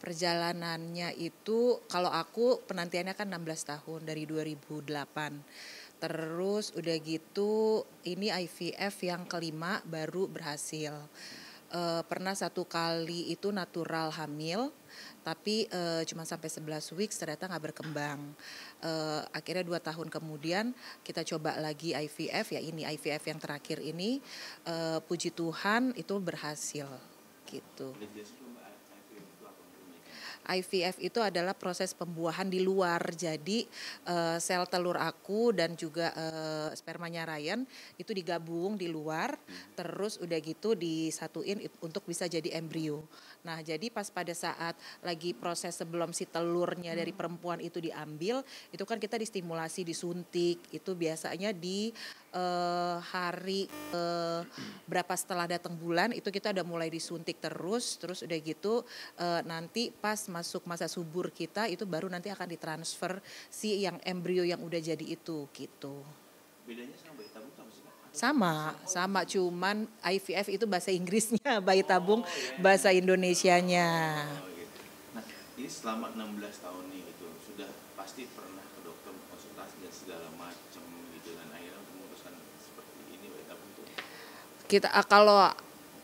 Perjalanannya itu kalau aku penantiannya kan 16 tahun dari 2008. Terus udah gitu ini IVF yang kelima baru berhasil. Pernah satu kali itu natural hamil, tapi cuma sampai 11 weeks ternyata nggak berkembang. Akhirnya 2 tahun kemudian kita coba lagi IVF, ya ini IVF yang terakhir ini, puji Tuhan itu berhasil gitu. IVF itu adalah proses pembuahan di luar. Jadi sel telur aku dan juga spermanya Ryan itu digabung di luar, terus udah gitu disatuin untuk bisa jadi embrio. Nah, jadi pas pada saat lagi proses sebelum si telurnya dari perempuan itu diambil, itu kan kita distimulasi, disuntik. Itu biasanya di hari berapa setelah datang bulan itu kita udah mulai disuntik terus udah gitu nanti pas masuk masa subur kita itu baru nanti akan ditransfer si yang embrio yang udah jadi itu gitu. Bedanya sama bayi tabung apa sih? Sama cuman IVF itu bahasa Inggrisnya, bayi tabung bahasa Indonesianya. Gitu. Nah, ini selama 16 tahun nih gitu, sudah pasti pernah ke dokter konsultasi dan segala macam gitu, dan akhirnya memutuskan seperti ini bayi tabung tuh. Kalau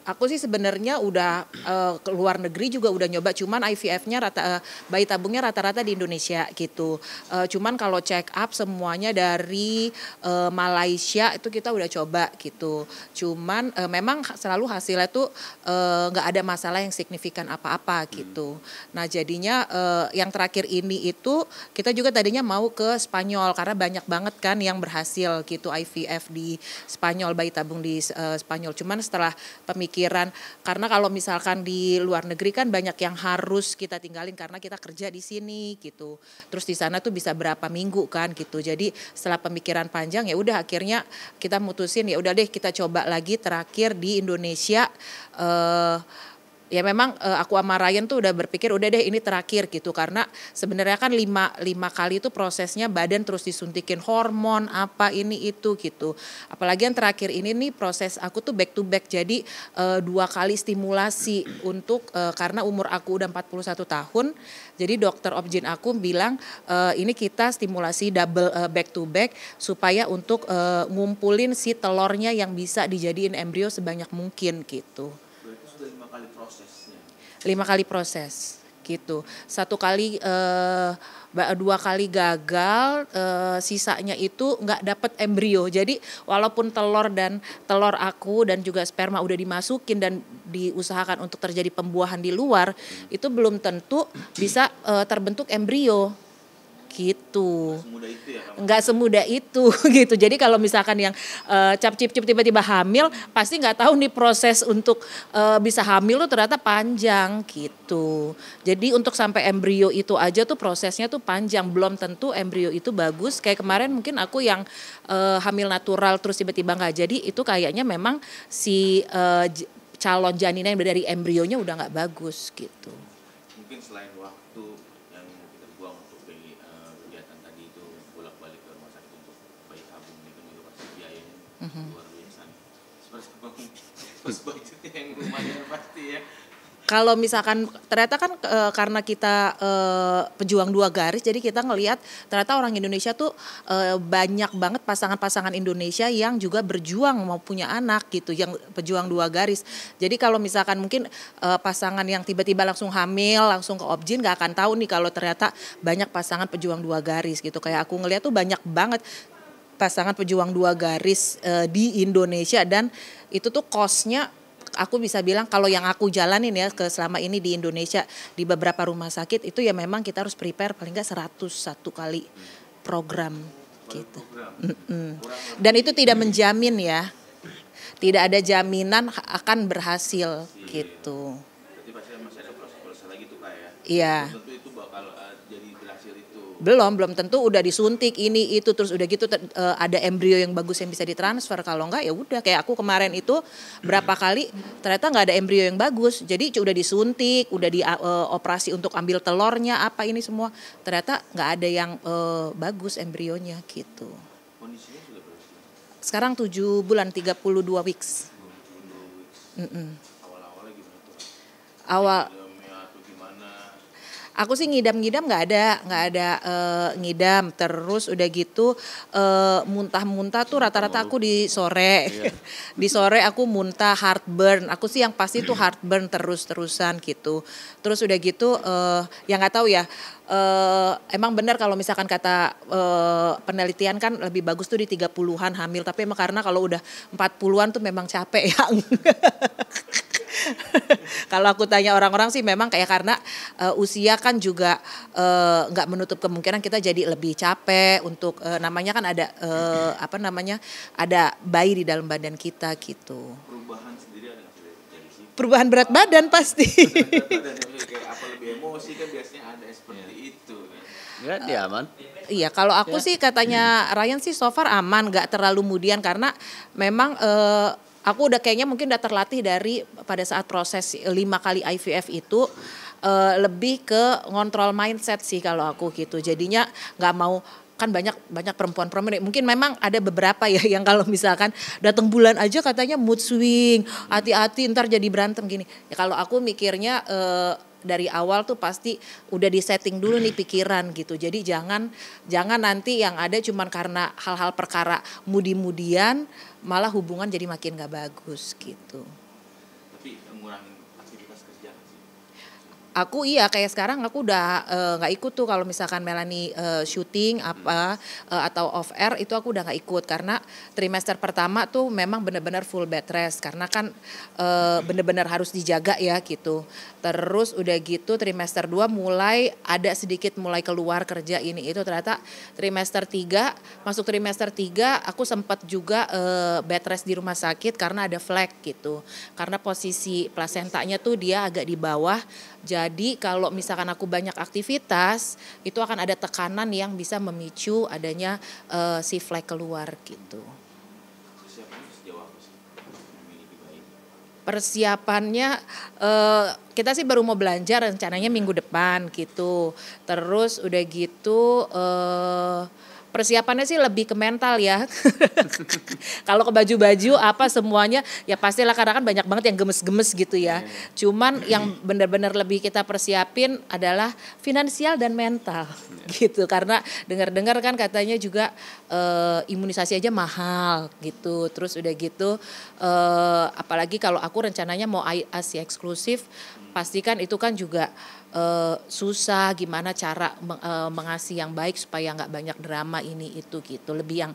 aku sih sebenarnya udah ke luar negeri juga udah nyoba, cuman IVF-nya bayi tabungnya rata-rata di Indonesia gitu. Cuman kalau check up semuanya dari Malaysia itu kita udah coba gitu. Cuman memang selalu hasilnya tuh nggak ada masalah yang signifikan apa-apa gitu. Nah jadinya yang terakhir ini itu kita juga tadinya mau ke Spanyol karena banyak banget kan yang berhasil gitu IVF di Spanyol, bayi tabung di Spanyol. Cuman setelah pemikiran, karena kalau misalkan di luar negeri kan banyak yang harus kita tinggalin karena kita kerja di sini gitu. Terus di sana tuh bisa berapa minggu kan gitu. Jadi setelah pemikiran panjang ya udah akhirnya kita mutusin ya udah deh kita coba lagi terakhir di Indonesia. Ya memang aku sama Ryan tuh udah berpikir udah deh ini terakhir gitu karena sebenarnya kan lima kali itu prosesnya badan terus disuntikin hormon apa ini itu gitu. Apalagi yang terakhir ini nih proses aku tuh back to back, jadi 2 kali stimulasi untuk karena umur aku udah 41 tahun. Jadi dokter obgyn aku bilang ini kita stimulasi double back to back supaya untuk ngumpulin si telurnya yang bisa dijadiin embrio sebanyak mungkin gitu. Berarti sudah 5 kali prosesnya. 5 kali proses gitu. 1 kali 2 kali gagal, sisanya itu nggak dapet embrio. Jadi walaupun telur aku dan juga sperma udah dimasukin dan diusahakan untuk terjadi pembuahan di luar, itu belum tentu bisa terbentuk embrio gitu. Semudah itu ya kamu? Nggak semudah itu gitu. Jadi kalau misalkan yang cap-cip-cip tiba-tiba hamil, pasti nggak tahu nih proses untuk bisa hamil tuh ternyata panjang gitu. Jadi untuk sampai embrio itu aja tuh prosesnya tuh panjang. Belum tentu embrio itu bagus. Kayak kemarin mungkin aku yang hamil natural terus tiba-tiba nggak jadi, itu kayaknya memang si calon janinnya yang dari embrionya udah nggak bagus gitu. Mungkin selain waktu yang kita buang untuk kegiatan tadi itu bolak-balik ke rumah sakit untuk bayi tabung itu juga pasti biayanya luar biasa nih. Seperti budgetnya yang lumayan pasti ya. Kalau misalkan ternyata kan karena kita pejuang 2 garis, jadi kita ngelihat ternyata orang Indonesia tuh banyak banget pasangan-pasangan Indonesia yang juga berjuang mau punya anak gitu, yang pejuang 2 garis. Jadi kalau misalkan mungkin pasangan yang tiba-tiba langsung hamil, langsung ke obgyn nggak akan tahu nih kalau ternyata banyak pasangan pejuang 2 garis gitu. Kayak aku ngelihat tuh banyak banget pasangan pejuang 2 garis di Indonesia, dan itu tuh cost-nya aku bisa bilang kalau yang aku jalanin ya ke selama ini di Indonesia di beberapa rumah sakit itu ya memang kita harus prepare paling nggak 101 kali program gitu. Dan itu tidak menjamin ya, tidak ada jaminan akan berhasil gitu. Berarti pasti masih ada proses-proses lagi tuh kayak. Iya. Tentu itu bakal jadi berhasil itu. Belum tentu udah disuntik ini itu terus udah gitu ada embrio yang bagus yang bisa ditransfer. Kalau enggak ya udah kayak aku kemarin itu berapa kali ternyata nggak ada embrio yang bagus. Jadi udah disuntik, udah dioperasi untuk ambil telurnya apa ini semua, ternyata nggak ada yang bagus embrionya gitu. Kondisinya sudah berhasil. Sekarang 7 bulan 32 weeks. 22 weeks. Awal-awalnya gimana tuh? Awal Filmnya atau gimana? Aku sih ngidam-ngidam nggak ada ngidam. Terus udah gitu muntah-muntah tuh rata-rata aku di sore. Di sore aku muntah, heartburn. Aku sih yang pasti tuh heartburn terus-terusan gitu. Terus udah gitu yang nggak tahu ya. Emang benar kalau misalkan kata penelitian kan lebih bagus tuh di 30-an hamil, tapi emang karena kalau udah 40-an tuh memang capek ya. Kalau aku tanya orang-orang sih memang kayak karena usia kan juga nggak menutup kemungkinan kita jadi lebih capek untuk namanya kan ada ada bayi di dalam badan kita gitu. Perubahan sendiri ada nggak sih dari sih? Perubahan berat badan pasti. Berat badan kayak apa lebih emosi kan biasanya ada seperti itu kan. Enggak, dia aman. Iya, kalau aku sih katanya Ryan sih so far aman, nggak terlalu kemudian karena memang aku udah kayaknya mungkin udah terlatih dari pada saat proses 5 kali IVF itu lebih ke ngontrol mindset sih kalau aku gitu. Jadinya nggak mau kan banyak perempuan-perempuan mungkin memang ada beberapa ya yang kalau misalkan datang bulan aja katanya mood swing, hati-hati ntar jadi berantem gini. Ya kalau aku mikirnya dari awal tuh pasti udah disetting dulu nih pikiran gitu. Jadi jangan nanti yang ada cuman karena hal-hal perkara mudi-mudian malah hubungan jadi makin gak bagus gitu. Tapi ngurangin aktivitas kerja nggak sih? Aku iya kayak sekarang aku udah nggak ikut tuh kalau misalkan Melanie syuting atau off air itu aku udah nggak ikut karena trimester pertama tuh memang benar-benar full bed rest karena kan benar-benar harus dijaga ya gitu. Terus udah gitu trimester 2 mulai ada sedikit mulai keluar kerja ini itu ternyata trimester 3 masuk trimester 3 aku sempat juga bed rest di rumah sakit karena ada flek gitu. Karena posisi plasentanya tuh dia agak di bawah. Jadi kalau misalkan aku banyak aktivitas itu akan ada tekanan yang bisa memicu adanya si flek keluar gitu. Persiapannya sejauh apa sih memiliki bayi? Persiapannya kita sih baru mau belanja rencananya minggu depan gitu. Terus udah gitu persiapannya sih lebih ke mental ya. Kalau ke baju-baju apa semuanya ya pastilah karena kan banyak banget yang gemes-gemes gitu ya. Cuman yang benar-benar lebih kita persiapin adalah finansial dan mental gitu. Karena dengar-dengar kan katanya juga imunisasi aja mahal gitu. Terus udah gitu apalagi kalau aku rencananya mau ASI eksklusif pastikan itu kan juga susah gimana cara mengasih yang baik supaya nggak banyak drama ini itu gitu. Lebih yang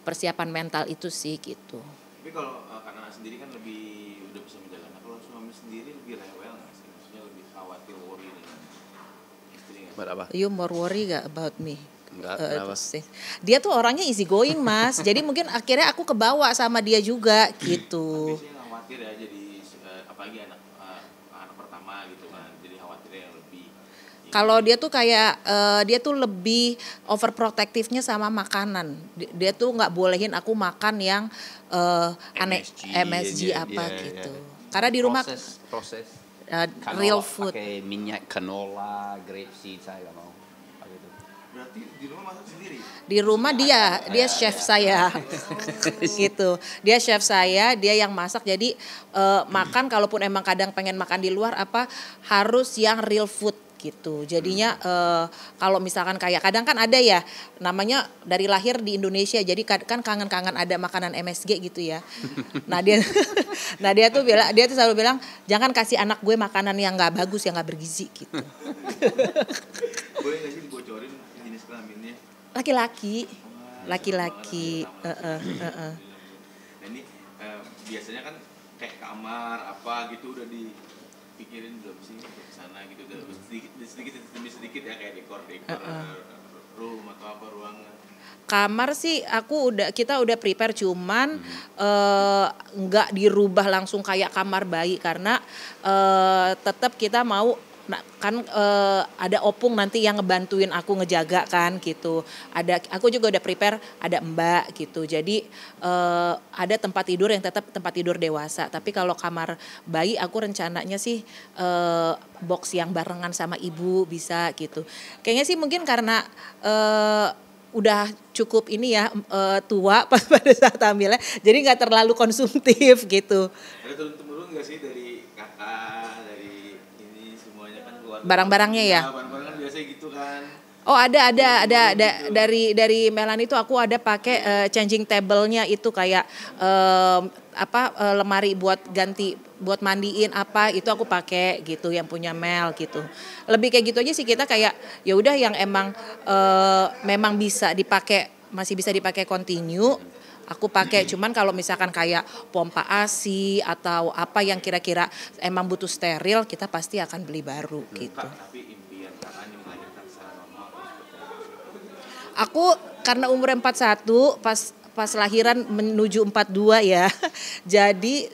persiapan mental itu sih gitu. Tapi kalau karena sendiri kan lebih udah bisa menjalankan. Nah, kalau suami sendiri lebih rewel nggak sih? Maksudnya lebih khawatir worry dengan istri nggak? Buat apa? You more worry gak about me? Enggak, kenapa? Dia tuh orangnya easy going mas. Jadi mungkin akhirnya aku kebawa sama dia juga gitu. Biasanya khawatir ya jadi apalagi anak pertama gitu kan. Jadi khawatirnya yang lebih. Kalau dia tuh kayak dia tuh lebih overprotectivenya sama makanan. Dia tuh nggak bolehin aku makan yang aneh MSG apa gitu. Karena di rumah proses real food. Pakai minyak canola, grapeseed saya nggak mau. Gitu. Berarti di rumah masak sendiri? Di rumah dia chef saya. Gitu. Dia chef saya, dia yang masak. Jadi makan kalaupun emang kadang pengen makan di luar apa harus yang real food gitu. Jadinya kalau misalkan kayak kadang kan ada ya namanya dari lahir di Indonesia jadi kan kangen-kangen ada makanan MSG gitu ya. Nah dia tuh selalu bilang jangan kasih anak gue makanan yang nggak bagus yang nggak bergizi gitu. Boleh nggak sih dibocorin jenis kelaminnya? Laki-laki. Nah ini biasanya kan kayak kamar apa gitu udah dipikirin belum sih untuk kesana gitu udah sedikit demi sedikit ya kayak dekor room atau apa ruangan. Kamar sih kita udah prepare cuman nggak dirubah langsung kayak kamar bayi karena tetap kita mau kan ada opung nanti yang ngebantuin aku ngejaga kan gitu. Aku juga udah prepare ada mbak gitu. Jadi ada tempat tidur yang tetap tempat tidur dewasa. Tapi kalau kamar bayi aku rencananya sih box yang barengan sama ibu bisa gitu. Kayaknya sih mungkin karena udah cukup ini ya tua pada saat hamilnya. Jadi nggak terlalu konsumtif gitu. Ada turun-temurun nggak sih dari kakak, dari ini semuanya kan keluarga. Barang-barangnya ya? Barang-barang kan biasanya gitu kan. Oh ada Gitu. dari Melani itu aku ada pakai changing table-nya itu kayak lemari buat ganti buat mandiin apa itu aku pakai gitu yang punya Mel gitu. Lebih kayak gitu aja sih kita kayak ya udah yang emang memang bisa dipakai masih bisa dipakai continue. Aku pakai cuman kalau misalkan kayak pompa ASI atau apa yang kira-kira emang butuh steril kita pasti akan beli baru gitu. Kak, tapi impian kakak nih melahirkan secara normal atau seperti apa? Aku karena umur 41 pas lahiran menuju 42 ya. Jadi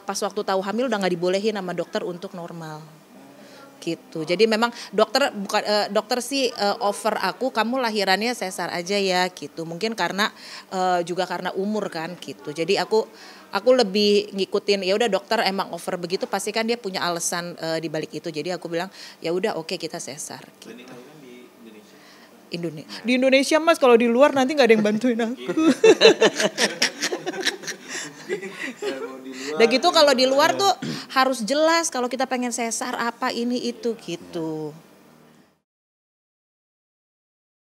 pas waktu tahu hamil udah nggak dibolehin sama dokter untuk normal. Gitu. Jadi memang dokter sih offer aku kamu lahirannya sesar aja ya gitu. Mungkin karena juga karena umur kan gitu. Jadi aku lebih ngikutin ya udah dokter emang offer begitu pasti kan dia punya alasan di balik itu. Jadi aku bilang ya udah oke kita sesar gitu. Planning lahiran di Indonesia. Di Indonesia Mas, kalau di luar nanti nggak ada yang bantuin aku. Udah gitu kalau di luar tuh harus jelas kalau kita pengen sesar apa ini itu gitu.